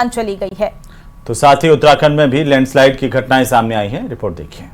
चली गई है। तो साथ ही उत्तराखंड में भी लैंडस्लाइड की घटनाएं सामने आई हैं। रिपोर्ट देखिए।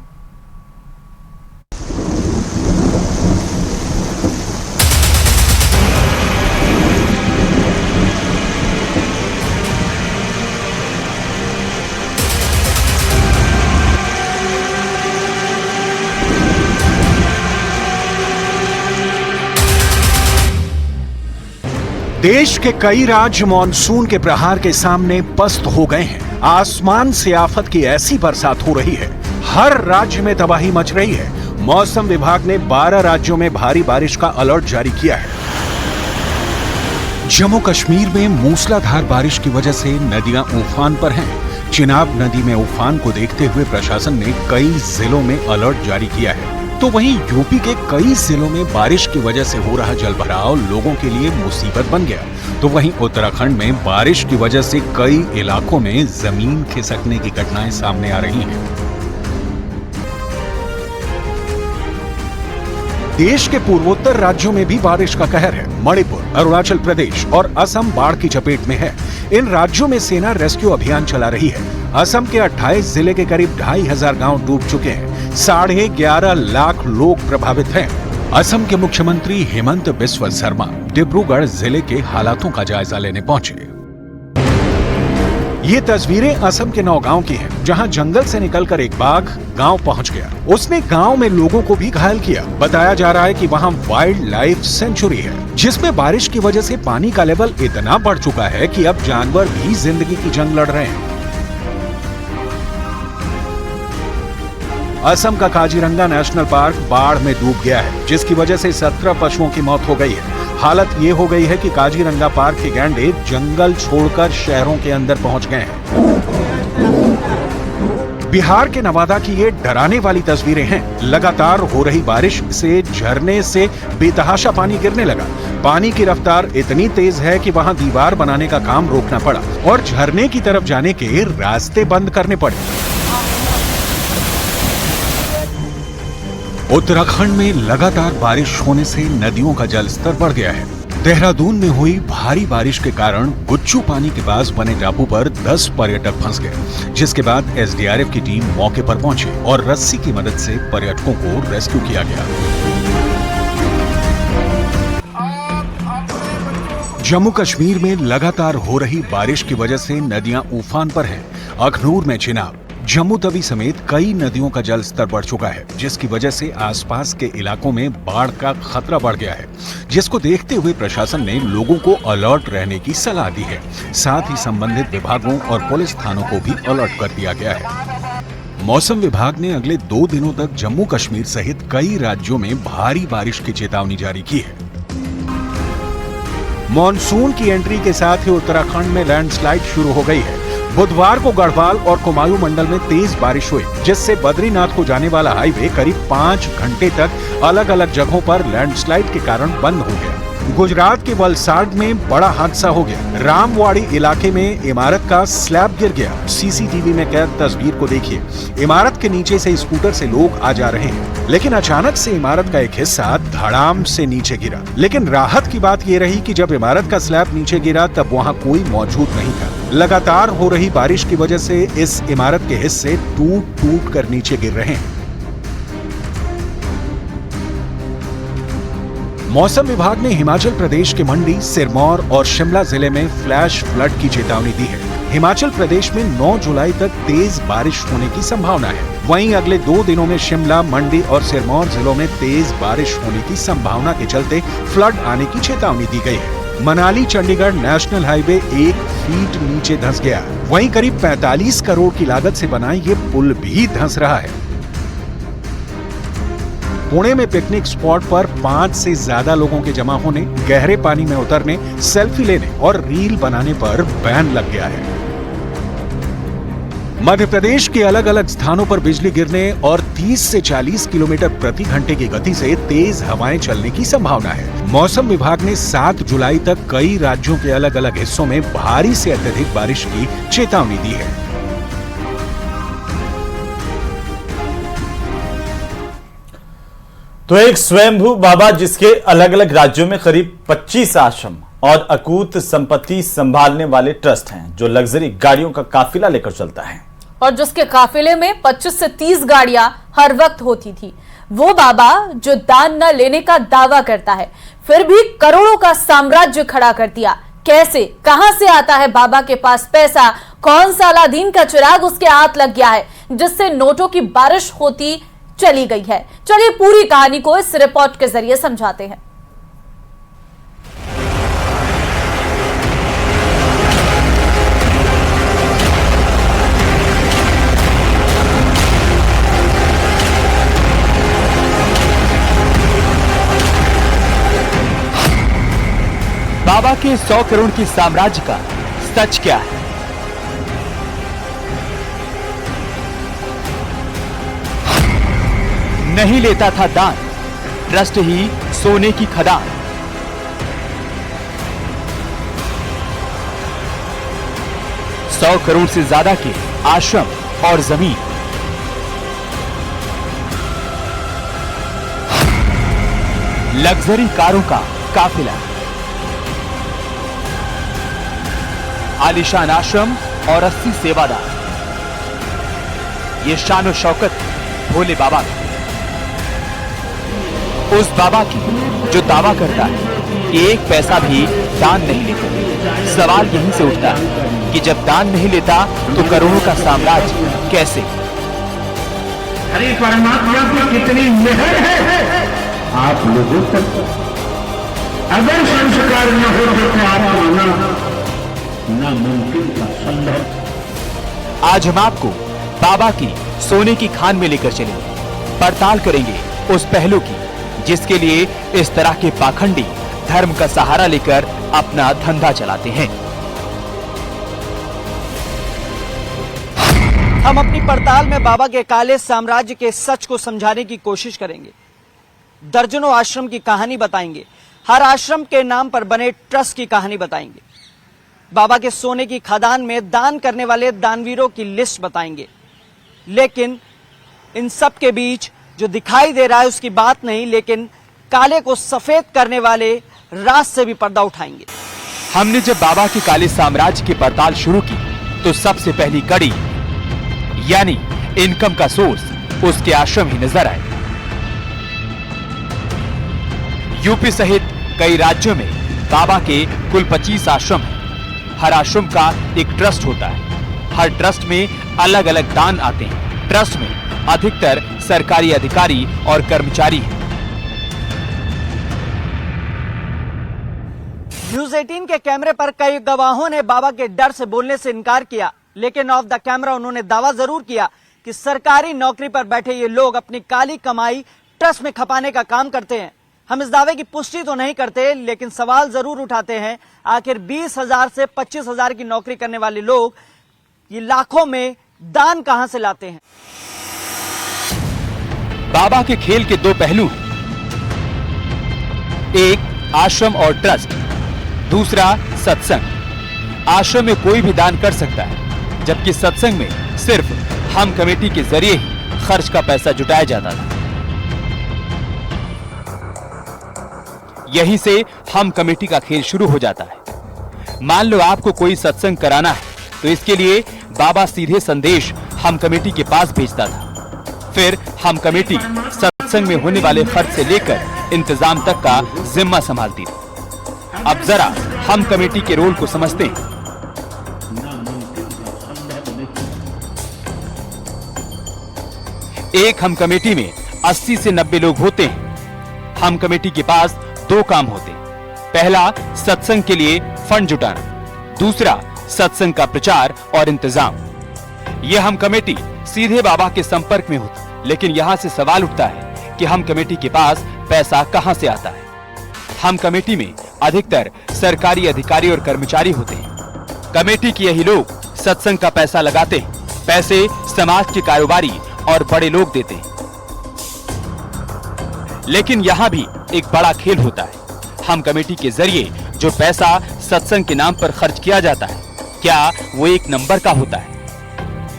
देश के कई राज्य मानसून के प्रहार के सामने पस्त हो गए हैं। आसमान से आफत की ऐसी बरसात हो रही है, हर राज्य में तबाही मच रही है। मौसम विभाग ने 12 राज्यों में भारी बारिश का अलर्ट जारी किया है। जम्मू कश्मीर में मूसलाधार बारिश की वजह से नदियां उफान पर हैं। चिनाब नदी में उफान को देखते हुए प्रशासन ने कई जिलों में अलर्ट जारी किया है। तो वहीं यूपी के कई जिलों में बारिश की वजह से हो रहा जलभराव लोगों के लिए मुसीबत बन गया। तो वहीं उत्तराखंड में बारिश की वजह से कई इलाकों में जमीन खिसकने की घटनाएं सामने आ रही हैं। देश के पूर्वोत्तर राज्यों में भी बारिश का कहर है। मणिपुर, अरुणाचल प्रदेश और असम बाढ़ की चपेट में है। इन राज्यों में सेना रेस्क्यू अभियान चला रही है। असम के 28 जिले के करीब 2500 गांव डूब चुके हैं। 11.5 लाख लोग प्रभावित हैं। असम के मुख्यमंत्री हेमंत बिस्वा शर्मा डिब्रूगढ़ जिले के हालातों का जायजा लेने पहुंचे। ये तस्वीरें असम के नौगांव की हैं, जहां जंगल से निकलकर एक बाघ गांव पहुंच गया। उसने गांव में लोगों को भी घायल किया। बताया जा रहा है कि वहां वाइल्ड लाइफ सेंचुरी है, जिसमें बारिश की वजह से पानी का लेवल इतना बढ़ चुका है कि अब जानवर भी जिंदगी की जंग लड़ रहे हैं। असम का काजीरंगा नेशनल पार्क बाढ़ में डूब गया है, जिसकी वजह से 17 पशुओं की मौत हो गई है। हालत ये हो गई है कि काजीरंगा पार्क के गैंडे जंगल छोड़कर शहरों के अंदर पहुंच गए हैं। बिहार के नवादा की ये डराने वाली तस्वीरें हैं। लगातार हो रही बारिश से झरने से बेतहाशा पानी गिरने लगा। पानी की रफ्तार इतनी तेज है कि वहां दीवार बनाने का काम रोकना पड़ा और झरने की तरफ जाने के रास्ते बंद करने पड़े। उत्तराखंड में लगातार बारिश होने से नदियों का जलस्तर बढ़ गया है। देहरादून में हुई भारी बारिश के कारण गुच्चू पानी के पास बने टापू पर 10 पर्यटक फंस गए, जिसके बाद एसडीआरएफ की टीम मौके पर पहुंची और रस्सी की मदद से पर्यटकों को रेस्क्यू किया गया। जम्मू कश्मीर में लगातार हो रही बारिश की वजह से नदियां उफान पर हैं। अखनूर में चिनाब, जम्मू तवी समेत कई नदियों का जल स्तर बढ़ चुका है, जिसकी वजह से आसपास के इलाकों में बाढ़ का खतरा बढ़ गया है, जिसको देखते हुए प्रशासन ने लोगों को अलर्ट रहने की सलाह दी है। साथ ही संबंधित विभागों और पुलिस थानों को भी अलर्ट कर दिया गया है। मौसम विभाग ने अगले 2 दिनों तक जम्मू कश्मीर सहित कई राज्यों में भारी बारिश की चेतावनी जारी की है। मॉनसून की एंट्री के साथ ही उत्तराखंड में लैंडस्लाइड शुरू हो गई है। बुधवार को गढ़वाल और कुमाऊं मंडल में तेज बारिश हुई, जिससे बद्रीनाथ को जाने वाला हाईवे करीब 5 घंटे तक अलग अलग जगहों पर लैंडस्लाइड के कारण बंद हो गया। गुजरात के वलसाड में बड़ा हादसा हो गया। रामवाड़ी इलाके में इमारत का स्लैब गिर गया। सीसीटीवी में कैद तस्वीर को देखिए। इमारत के नीचे से स्कूटर से लोग आ जा रहे हैं, लेकिन अचानक से इमारत का एक हिस्सा धड़ाम से नीचे गिरा। लेकिन राहत की बात यह रही कि जब इमारत का स्लैब नीचे गिरा तब वहां कोई मौजूद नहीं था। लगातार हो रही बारिश की वजह से इस इमारत के हिस्से टूट टूट कर नीचे गिर रहे हैं। मौसम विभाग ने हिमाचल प्रदेश के मंडी, सिरमौर और शिमला जिले में फ्लैश फ्लड की चेतावनी दी है। हिमाचल प्रदेश में 9 जुलाई तक तेज बारिश होने की संभावना है। वहीं अगले 2 दिनों में शिमला, मंडी और सिरमौर जिलों में तेज बारिश होने की संभावना के चलते फ्लड आने की चेतावनी दी गई है। Manali Chandigarh national highway 1 feet नीचे धंस गया। वहीं करीब 45 करोड़ की लागत से बना ये पुल भी धंस रहा है। पुणे में पिकनिक स्पॉट पर 5 से ज्यादा लोगों के जमा होने, गहरे पानी में उतरने, सेल्फी लेने और रील बनाने पर बैन लग गया है। मध्य प्रदेश के अलग अलग स्थानों पर बिजली गिरने और 30 से 40 किलोमीटर प्रति घंटे की गति से तेज हवाएं चलने की संभावना है। मौसम विभाग ने 7 जुलाई तक कई राज्यों के अलग अलग हिस्सों में भारी से अत्यधिक बारिश की चेतावनी दी है। तो एक स्वयंभू बाबा जिसके अलग अलग राज्यों में करीब 25 आश्रम और अकूत संपत्ति संभालने वाले ट्रस्ट हैं जो लग्जरी गाड़ियों का काफिला लेकर चलता है और जिसके काफिले में 25 से 30 गाड़ियां हर वक्त होती थी। वो बाबा जो दान न लेने का दावा करता है, फिर भी करोड़ों का साम्राज्य खड़ा कर दिया। कैसे, कहां से आता है बाबा के पास पैसा? कौन सा अलादीन का चिराग उसके हाथ लग गया है जिससे नोटों की बारिश होती चली गई है? चलिए पूरी कहानी को इस रिपोर्ट के जरिए समझाते हैं। बाबा के 100 करोड़ की साम्राज्य का सच क्या है? नहीं लेता था दान, ट्रस्ट ही सोने की खदान। सौ करोड़ से ज्यादा के आश्रम और जमीन, लग्जरी कारों का काफिला, आलीशान आश्रम और 80 सेवादार। ये शान और शौकत भोले बाबा की, उस बाबा की जो दावा करता है कि एक पैसा भी दान नहीं लेता। सवाल यहीं से उठता है कि जब दान नहीं लेता तो करोड़ों का साम्राज्य कैसे? हरे परमात्मा की कितनी मेहर है आप लोगों तक। अगर संस्कार न हो तो आप आना नामुमकिन का संभव। आज हम आपको बाबा की सोने की खान में लेकर चलेंगे, पड़ताल करेंगे उस पहलू की जिसके लिए इस तरह के पाखंडी धर्म का सहारा लेकर अपना धंधा चलाते हैं। हम अपनी पड़ताल में बाबा के काले साम्राज्य के सच को समझाने की कोशिश करेंगे। दर्जनों आश्रम की कहानी बताएंगे, हर आश्रम के नाम पर बने ट्रस्ट की कहानी बताएंगे, बाबा के सोने की खदान में दान करने वाले दानवीरों की लिस्ट बताएंगे। लेकिन इन सब के बीच जो दिखाई दे रहा है उसकी बात नहीं, लेकिन काले को सफेद करने वाले राज से भी पर्दा उठाएंगे। हमने जब बाबा के काले साम्राज्य की पड़ताल शुरू की तो सबसे पहली कड़ी यानी इनकम का सोर्स उसके आश्रम ही नजर आए। यूपी सहित कई राज्यों में बाबा के कुल 25 आश्रम हैं। हर आश्रम का एक ट्रस्ट होता है। हर ट्रस्ट में अलग अलग दान आते हैं। ट्रस्ट में अधिकतर सरकारी अधिकारी और कर्मचारी हैं। न्यूज 18 के कैमरे पर कई गवाहों ने बाबा के डर से बोलने से इनकार किया, लेकिन ऑफ द कैमरा उन्होंने दावा जरूर किया कि सरकारी नौकरी पर बैठे ये लोग अपनी काली कमाई ट्रस्ट में खपाने का काम करते हैं। हम इस दावे की पुष्टि तो नहीं करते, लेकिन सवाल जरूर उठाते हैं, आखिर 20,000 से 25,000 की नौकरी करने वाले लोग ये लाखों में दान कहां से लाते हैं? बाबा के खेल के दो पहलू हैं, एक आश्रम और ट्रस्ट, दूसरा सत्संग। आश्रम में कोई भी दान कर सकता है, जबकि सत्संग में सिर्फ हम कमेटी के जरिए ही खर्च का पैसा जुटाया जाता था। यहीं से हम कमेटी का खेल शुरू हो जाता है। मान लो आपको कोई सत्संग कराना है तो इसके लिए बाबा सीधे संदेश हम कमेटी के पास भेजता था। फिर हम कमेटी सत्संग में होने वाले खर्च से लेकर इंतजाम तक का जिम्मा संभालती थी। अब जरा हम कमेटी के रोल को समझते हैं। एक हम कमेटी में 80 से 90 लोग होते हैं। हम कमेटी के पास दो काम होते हैं, पहला सत्संग के लिए फंड जुटाना, दूसरा सत्संग का प्रचार और इंतजाम। यह हम कमेटी सीधे बाबा के संपर्क में होती, लेकिन यहाँ से सवाल उठता है कि हम कमेटी के पास पैसा कहां से आता है? हम कमेटी में अधिकतर सरकारी अधिकारी और कर्मचारी होते हैं। कमेटी के यही लोग सत्संग का पैसा लगाते हैं। पैसे समाज के कारोबारी और बड़े लोग देते हैं। लेकिन यहां भी एक बड़ा खेल होता है। हम कमेटी के जरिए जो पैसा सत्संग के नाम पर खर्च किया जाता है, क्या वो एक नंबर का होता है?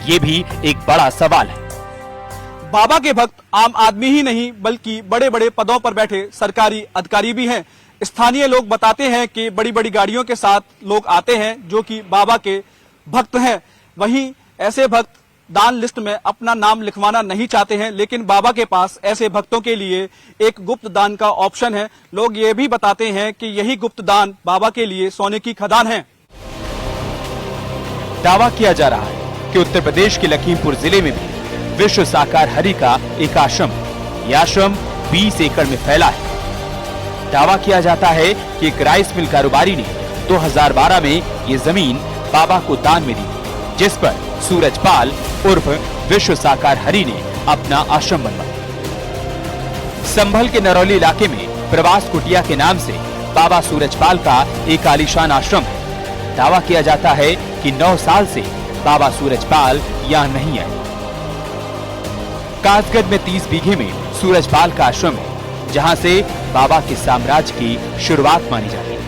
ये भी एक बड़ा सवाल है। बाबा के भक्त आम आदमी ही नहीं बल्कि बड़े बड़े पदों पर बैठे सरकारी अधिकारी भी हैं। स्थानीय लोग बताते हैं कि बड़ी बड़ी गाड़ियों के साथ लोग आते हैं जो कि बाबा के भक्त हैं। वहीं ऐसे भक्त दान लिस्ट में अपना नाम लिखवाना नहीं चाहते हैं, लेकिन बाबा के पास ऐसे भक्तों के लिए एक गुप्त दान का ऑप्शन है। लोग ये भी बताते हैं कि यही गुप्त दान बाबा के लिए सोने की खदान है। दावा किया जा रहा है कि उत्तर प्रदेश के लखीमपुर जिले में भी विश्व साकार हरि का एक आश्रम है। यह आश्रम 20 एकड़ में फैला है। दावा किया जाता है कि एक राइस मिल कारोबारी ने 2012 में ये जमीन बाबा को दान में दी, जिस पर सूरजपाल उर्फ विश्व साकार हरि ने अपना आश्रम बनवाया। संभल के नरौली इलाके में प्रवास कुटिया के नाम से बाबा सूरजपाल का एक आलीशान आश्रम है। दावा किया जाता है कि 9 साल से बाबा सूरजपाल यहाँ नहीं आए। कासगढ़ में 30 बीघे में सूरजपाल का आश्रम है, जहां से बाबा के साम्राज्य की शुरुआत मानी जाती है।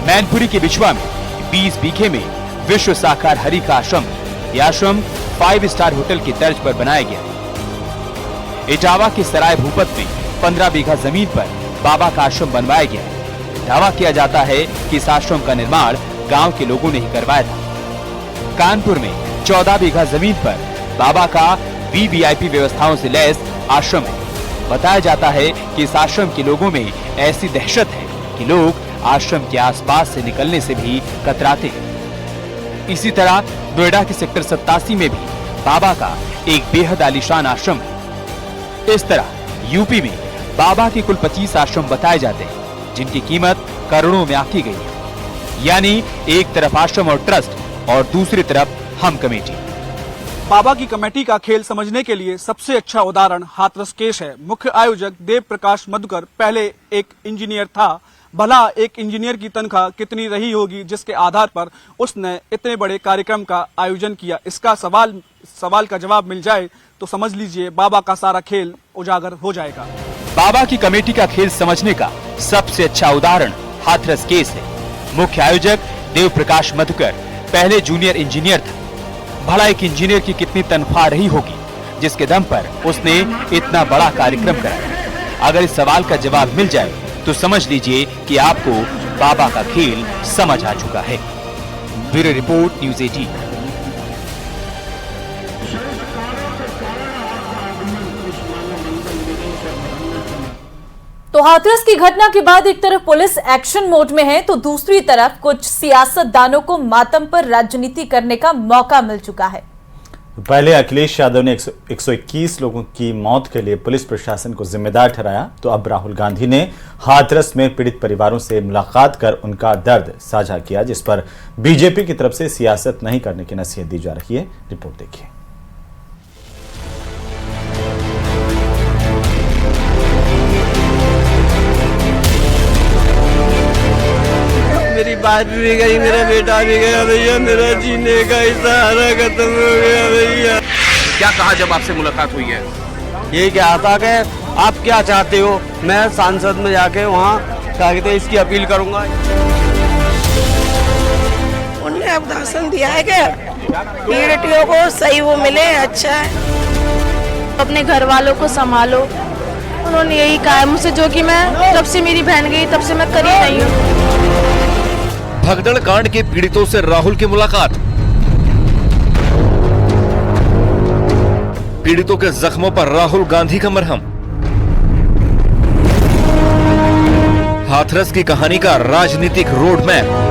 मैनपुरी के बिछवा में 20 बीघे में विश्व साकार हरि का आश्रम है। यह आश्रम 5 स्टार होटल की तर्ज पर बनाया गया है। इटावा के सराय भूपत में 15 बीघा जमीन पर बाबा का आश्रम बनवाया गया है। दावा किया जाता है कि इस आश्रम का निर्माण गांव के लोगों ने ही करवाया था। कानपुर में 14 बीघा जमीन पर बाबा का वीवीआईपी व्यवस्थाओं से लैस आश्रम है। बताया जाता है कि इस आश्रम के लोगों में ऐसी दहशत है कि लोग आश्रम के आसपास से निकलने से भी कतराते हैं। इसी तरह नोएडा के सेक्टर 87 में भी बाबा का एक बेहद आलीशान आश्रम है। इस तरह यूपी में बाबा के कुल 25 आश्रम बताए जाते हैं, जिनकी कीमत करोड़ों में आंकी गई है। यानी एक तरफ आश्रम और ट्रस्ट और दूसरी तरफ हम कमेटी। बाबा की कमेटी का खेल समझने के लिए सबसे अच्छा उदाहरण हाथरस केस है। मुख्य आयोजक देव प्रकाश मधुकर पहले एक इंजीनियर था। भला एक इंजीनियर की तनख्वाह कितनी रही होगी जिसके आधार पर उसने इतने बड़े कार्यक्रम का आयोजन किया? इसका सवाल का जवाब मिल जाए तो समझ लीजिए बाबा का सारा खेल उजागर हो जाएगा। बाबा की कमेटी का खेल समझने का सबसे अच्छा उदाहरण हाथरस केस है। मुख्य आयोजक देव प्रकाश मधुकर पहले जूनियर इंजीनियर था। भला एक इंजीनियर की कितनी तनख्वाह रही होगी जिसके दम पर उसने इतना बड़ा कार्यक्रम कराया? अगर इस सवाल का जवाब मिल जाए तो समझ लीजिए कि आपको बाबा का खेल समझ आ चुका है। Bureau report, news 18। तो हाथरस की घटना के बाद एक तरफ पुलिस एक्शन मोड में है, तो दूसरी तरफ कुछ सियासतदानों को मातम पर राजनीति करने का मौका मिल चुका है। पहले अखिलेश यादव ने 121 लोगों की मौत के लिए पुलिस प्रशासन को जिम्मेदार ठहराया, तो अब राहुल गांधी ने हाथरस में पीड़ित परिवारों से मुलाकात कर उनका दर्द साझा किया, जिस पर बीजेपी की तरफ से सियासत नहीं करने की नसीहत दी जा रही है। रिपोर्ट देखिए। मेरी बात भी गई, मेरा बेटा भी गया भैया, मेरा जीने का सहारा खत्म हो गया भैया। क्या कहा जब आपसे मुलाकात हुई है? ये क्या था कि आप क्या चाहते हो? मैं सांसद में जाके वहाँ क्या कहते हैं इसकी अपील करूँगा। उन्होंने अब भाषण दिया है कि पीड़ितों को सही वो मिले, अच्छा है। अपने घर वालों को संभालो, उन्होंने यही कहा है मुझसे, जो कि मैं जब से मेरी बहन गई तब से मैं करी नहीं हूँ। भगदड़ कांड के पीड़ितों से राहुल की मुलाकात। पीड़ितों के जख्मों पर राहुल गांधी का मरहम। हाथरस की कहानी का राजनीतिक रोड मैप।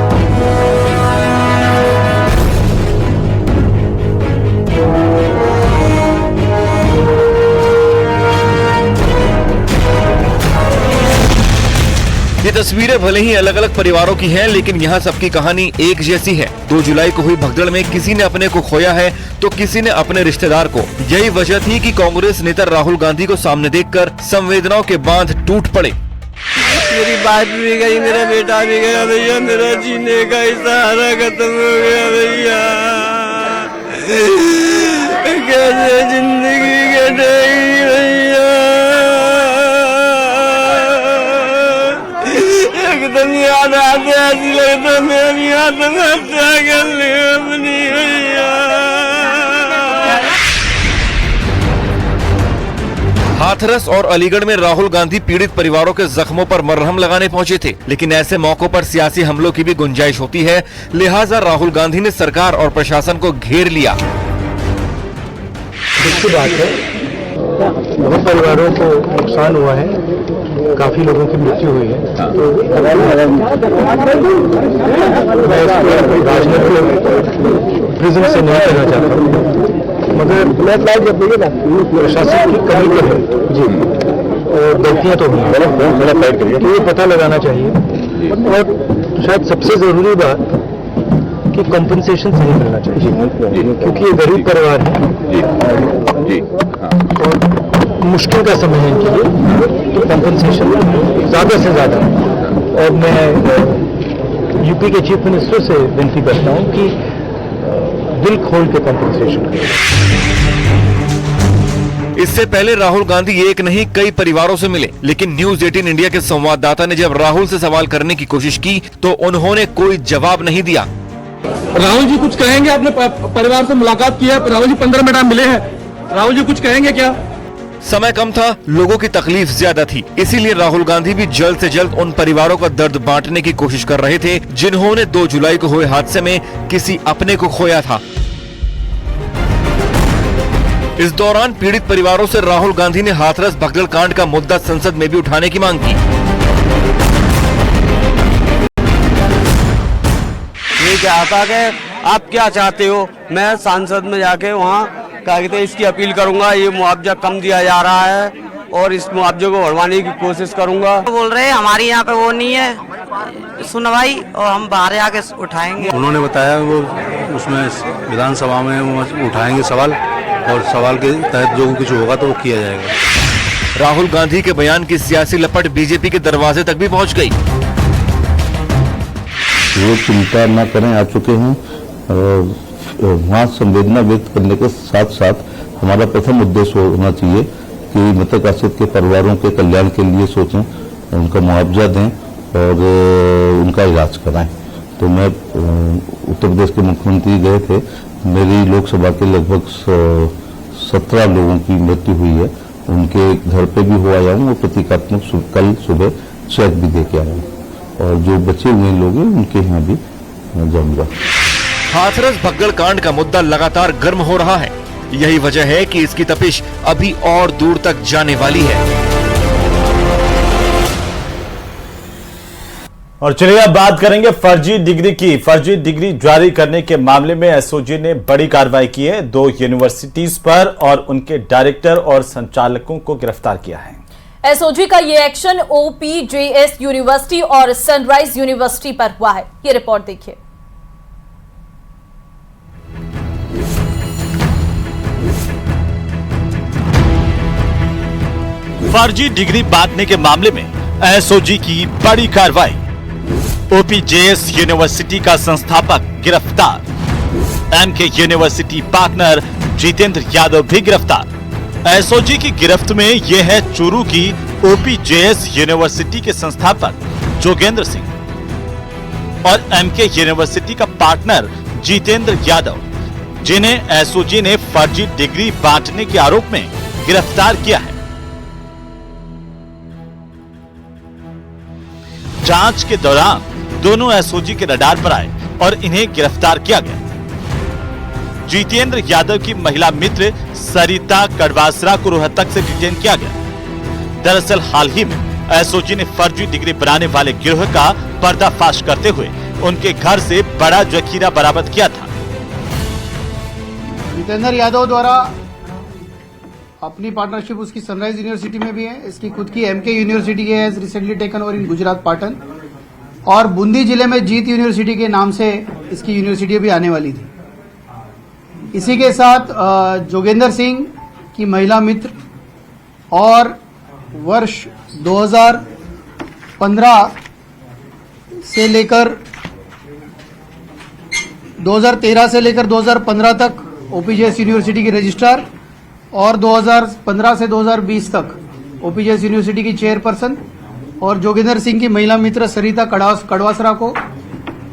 ये तस्वीरें भले ही अलग अलग परिवारों की हैं, लेकिन यहाँ सबकी कहानी एक जैसी है। 2 जुलाई को हुई भगदड़ में किसी ने अपने को खोया है तो किसी ने अपने रिश्तेदार को। यही वजह थी कि कांग्रेस नेता राहुल गांधी को सामने देखकर संवेदनाओं के बांध टूट पड़े। मेरी बात भी गई, मेरा बेटा भी गया भैया, मेरा जीने का सहारा खत्म हो गया भैया। कैसे जिंदगी कटेगी भैया? एकदम याद आते ऐसी लगता मेरी आत्महत्या कर ली अपनी भैया। हाथरस और अलीगढ़ में राहुल गांधी पीड़ित परिवारों के जख्मों पर मरहम लगाने पहुंचे थे, लेकिन ऐसे मौकों पर सियासी हमलों की भी गुंजाइश होती है। लिहाजा राहुल गांधी ने सरकार और प्रशासन को घेर लिया। अच्छी बात है, बहुत परिवारों को नुकसान हुआ है, काफी लोगों की मृत्यु हुई है। मैं इसको राजनीतिक प्रिज्म से नहीं कहना चाहता हूँ, मगर प्रशासन की कमी तो है जी, और गलतियां तो हुई हैं, तो ये पता लगाना चाहिए। और शायद सबसे जरूरी बात कि कंपनसेशन सही मिलना चाहिए, क्योंकि ये गरीब परिवार है और मुश्किल का समय है इनके लिए, तो कंपनसेशन ज्यादा से ज्यादा। और मैं यूपी के चीफ मिनिस्टर से विनती करता हूं कि दिल खोल के कंपनसेशन करें। इससे पहले राहुल गांधी एक नहीं कई परिवारों से मिले, लेकिन न्यूज 18 इंडिया के संवाददाता ने जब राहुल से सवाल करने की कोशिश की तो उन्होंने कोई जवाब नहीं दिया। राहुल जी कुछ कहेंगे? आपने परिवार से मुलाकात की है, राहुल जी 15 मिनट मिले हैं, राहुल जी कुछ कहेंगे क्या? समय कम था, लोगों की तकलीफ ज्यादा थी, इसीलिए राहुल गांधी भी जल्द से जल्द उन परिवारों का दर्द बांटने की कोशिश कर रहे थे जिन्होंने 2 जुलाई को हुए हादसे में किसी अपने को खोया था। इस दौरान पीड़ित परिवारों से राहुल गांधी ने हाथरस भगदड़ कांड का मुद्दा संसद में भी उठाने की मांग की। ये क्या था कि आप क्या चाहते हो, मैं सांसद में जाके वहाँ क्या कहते हैं इसकी अपील करूंगा, ये मुआवजा कम दिया जा रहा है और इस मुआवजे को बढ़वाने की कोशिश करूंगा। बोल रहे हैं हमारी यहाँ पे वो नहीं है सुनवाई और हम बाहर आके उठाएंगे। उन्होंने बताया वो उसमें विधानसभा में वो उठाएंगे सवाल, और सवाल के तहत जो कुछ होगा तो वो किया जाएगा। राहुल गांधी के बयान की सियासी लपट बीजेपी के दरवाजे तक भी पहुंच गई। वो चिंता न करें, आ चुके हैं। वहाँ संवेदना व्यक्त करने के साथ साथ हमारा प्रथम उद्देश्य होना चाहिए कि मृतक आश्रित के परिवारों के कल्याण के लिए सोचें, उनका मुआवजा दें और उनका इलाज कराएं। तो मैं उत्तर प्रदेश के मुख्यमंत्री गए थे, मेरी लोकसभा के लगभग 17 लोगों की मृत्यु हुई है, उनके घर पे भी हो आया हूँ और प्रतीकात्मक कल सुबह चेक भी दे के आया हूँ, और जो बचे हुए लोग हैं उनके यहाँ भी जाऊंगा। हाथरस भगदड़ कांड का मुद्दा लगातार गर्म हो रहा है, यही वजह है कि इसकी तपिश अभी और दूर तक जाने वाली है। और चलिए अब बात करेंगे फर्जी डिग्री की। फर्जी डिग्री जारी करने के मामले में एसओजी ने बड़ी कार्रवाई की है। 2 यूनिवर्सिटीज पर और उनके डायरेक्टर और संचालकों को गिरफ्तार किया है। एसओजी का ये एक्शन ओपीजेएस यूनिवर्सिटी और सनराइज यूनिवर्सिटी पर हुआ है। ये रिपोर्ट देखिए। फर्जी डिग्री बांटने के मामले में एसओजी की बड़ी कार्रवाई। ओपीजेएस यूनिवर्सिटी का संस्थापक गिरफ्तार, MK university partner Jitendra Yadav भी गिरफ्तार। एसओजी की गिरफ्त में यह है चूरू की ओपीजेएस यूनिवर्सिटी के संस्थापक जोगेंद्र सिंह और एमके यूनिवर्सिटी का पार्टनर जितेंद्र यादव, जिन्हें एसओजी ने फर्जी डिग्री बांटने के आरोप में गिरफ्तार किया है। जांच के दौरान दोनों एसओजी के रडार पर आए और इन्हें गिरफ्तार किया गया। जितेंद्र यादव की महिला मित्र सरिता कड़वासरा को रोहतक से डिटेन किया गया। दरअसल हाल ही में एसओजी ने फर्जी डिग्री बनाने वाले गिरोह का पर्दाफाश करते हुए उनके घर से बड़ा जखीरा बरामद किया था। जितेंद्र यादव द्वारा अपनी पार्टनरशिप उसकी सनराइज यूनिवर्सिटी में भी है, इसकी खुद की एमके यूनिवर्सिटी है recently taken over in Gujarat Patan, और बूंदी जिले में जीत यूनिवर्सिटी के नाम से इसकी यूनिवर्सिटी भी आने वाली थी। इसी के साथ जोगेंद्र सिंह की महिला मित्र और वर्ष 2015 से लेकर 2013 से लेकर 2015 तक ओपीजेएस यूनिवर्सिटी की रजिस्ट्रार और 2015 से 2020 तक ओपीजेएस यूनिवर्सिटी की चेयरपर्सन, और जोगेंद्र सिंह की महिला मित्र सरिता कड़वासरा को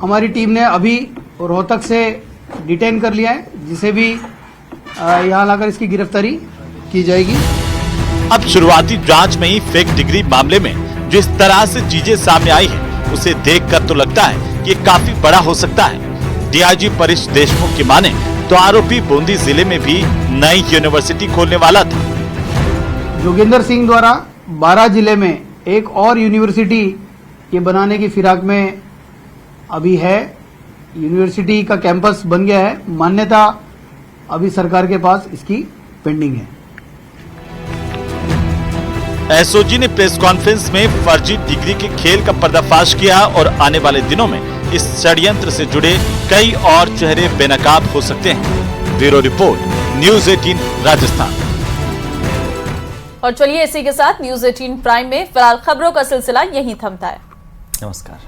हमारी टीम ने अभी रोहतक से डिटेन कर लिया है, जिसे भी यहाँ लाकर इसकी गिरफ्तारी की जाएगी। अब शुरुआती जांच में ही फेक डिग्री मामले में जिस तरह से चीजें सामने आई है, उसे देखकर तो लगता है कि काफी बड़ा हो सकता है। डीआईजी परेश देशमुख की माने तो आरोपी बूंदी जिले में भी नई यूनिवर्सिटी खोलने वाला था। जोगिंदर सिंह द्वारा 12 जिले में एक और यूनिवर्सिटी ये बनाने की फिराक में अभी है। यूनिवर्सिटी का कैंपस बन गया है, मान्यता अभी सरकार के पास इसकी पेंडिंग है। एसओजी ने प्रेस कॉन्फ्रेंस में फर्जी डिग्री के खेल का पर्दाफाश किया और आने वाले दिनों में इस षड्यंत्र से जुड़े कई और चेहरे बेनकाब हो सकते हैं। Bureau report, news 18 Rajasthan. और चलिए इसी के साथ न्यूज़ 18 प्राइम में फिलहाल खबरों का सिलसिला यहीं थमता है। नमस्कार।